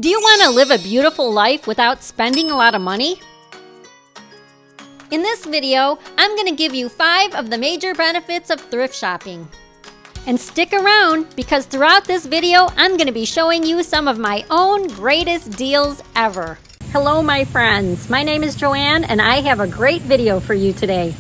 Do you want to live a beautiful life without spending a lot of money? In this video, I'm going to give you 5 of the major benefits of thrift shopping. And stick around because throughout this video, I'm going to be showing you some of my own greatest deals ever. Hello my friends, my name is Joanne and I have a great video for you today.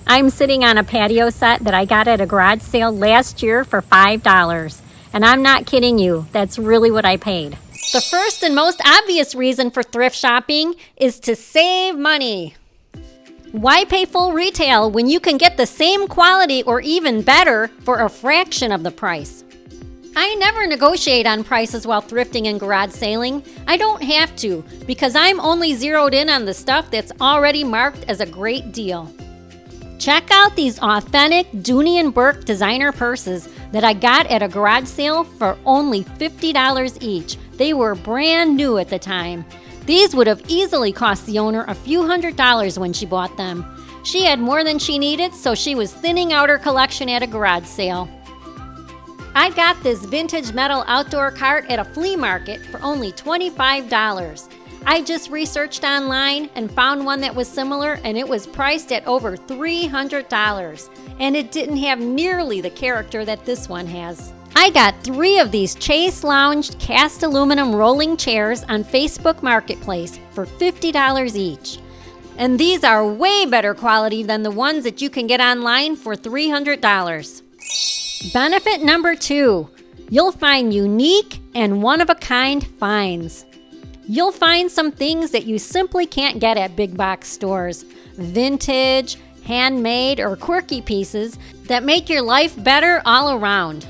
I'm sitting on a patio set that I got at a garage sale last year for $5. And I'm not kidding you, that's really what I paid. The first and most obvious reason for thrift shopping is to save money. Why pay full retail when you can get the same quality or even better for a fraction of the price? I never negotiate on prices while thrifting and garage sailing. I don't have to because I'm only zeroed in on the stuff that's already marked as a great deal. Check out these authentic Dooney & Bourke designer purses that I got at a garage sale for only $50 each. They were brand new at the time. These would have easily cost the owner a few $100s when she bought them. She had more than she needed, so she was thinning out her collection at a garage sale. I got this vintage metal outdoor cart at a flea market for only $25. I just researched online and found one that was similar, and it was priced at over $300. And it didn't have nearly the character that this one has. I got 3 of these Chase Lounge cast aluminum rolling chairs on Facebook Marketplace for $50 each. And these are way better quality than the ones that you can get online for $300. Benefit number 2, you'll find unique and one-of-a-kind finds. You'll find some things that you simply can't get at big box stores. Vintage, handmade, or quirky pieces that make your life better all around.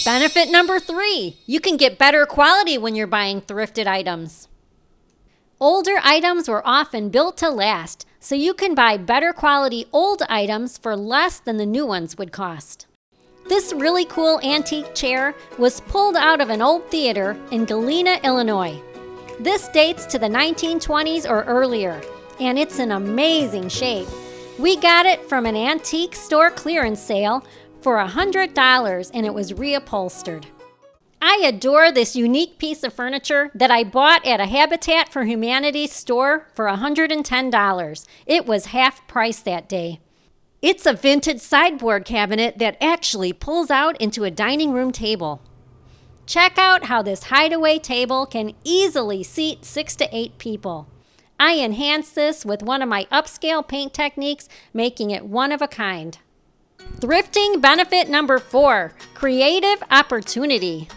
Benefit number 3, you can get better quality when you're buying thrifted items. Older items were often built to last, so you can buy better quality old items for less than the new ones would cost. This really cool antique chair was pulled out of an old theater in Galena, Illinois. This dates to the 1920s or earlier, and it's in amazing shape. We got it from an antique store clearance sale for $100, and it was reupholstered. I adore this unique piece of furniture that I bought at a Habitat for Humanity store for $110. It was half price that day. It's a vintage sideboard cabinet that actually pulls out into a dining room table. Check out how this hideaway table can easily seat 6 to 8 people. I enhanced this with one of my upscale paint techniques, making it one of a kind. Thrifting benefit number 4, creative opportunity.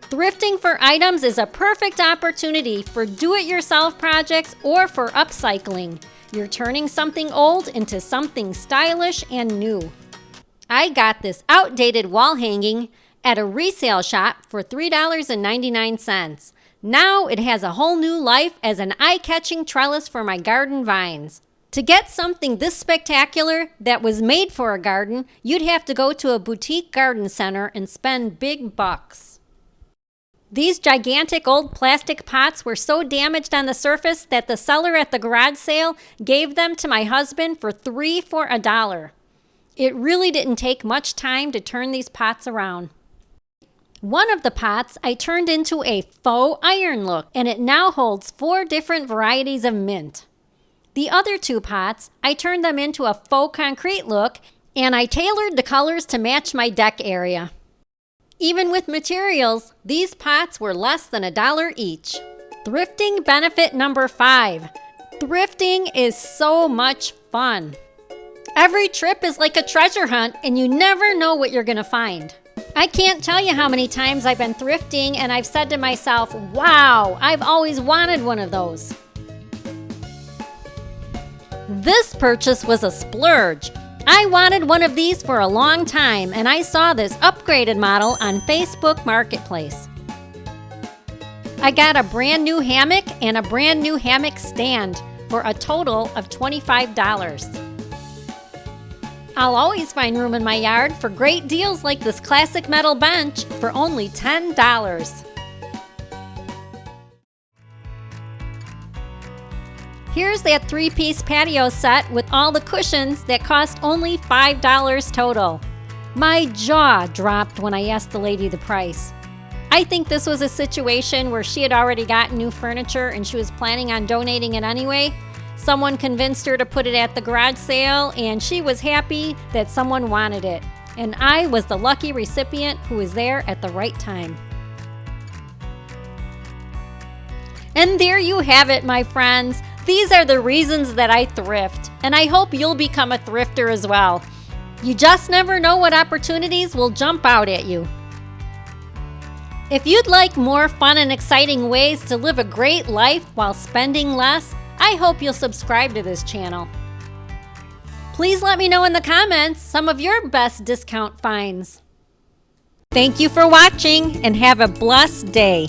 Thrifting for items is a perfect opportunity for do-it-yourself projects or for upcycling. You're turning something old into something stylish and new. I got this outdated wall hanging at a resale shop for $3.99. Now it has a whole new life as an eye-catching trellis for my garden vines. To get something this spectacular that was made for a garden, you'd have to go to a boutique garden center and spend big bucks. These gigantic old plastic pots were so damaged on the surface that the seller at the garage sale gave them to my husband for 3 for $1. It really didn't take much time to turn these pots around. One of the pots I turned into a faux iron look, and it now holds 4 different varieties of mint. The other 2 pots, I turned them into a faux concrete look, and I tailored the colors to match my deck area. Even with materials, these pots were less than $1 each. Thrifting benefit number 5. Thrifting is so much fun. Every trip is like a treasure hunt and you never know what you're gonna find. I can't tell you how many times I've been thrifting and I've said to myself, wow, I've always wanted one of those. This purchase was a splurge. I wanted one of these for a long time, and I saw this upgraded model on Facebook Marketplace. I got a brand new hammock and a brand new hammock stand for a total of $25. I'll always find room in my yard for great deals like this classic metal bench for only $10. Here's that 3-piece patio set with all the cushions that cost only $5 total. My jaw dropped when I asked the lady the price. I think this was a situation where she had already gotten new furniture and she was planning on donating it anyway. Someone convinced her to put it at the garage sale, and she was happy that someone wanted it. And I was the lucky recipient who was there at the right time. And there you have it, my friends. These are the reasons that I thrift, and I hope you'll become a thrifter as well. You just never know what opportunities will jump out at you. If you'd like more fun and exciting ways to live a great life while spending less, I hope you'll subscribe to this channel. Please let me know in the comments some of your best discount finds. Thank you for watching and have a blessed day.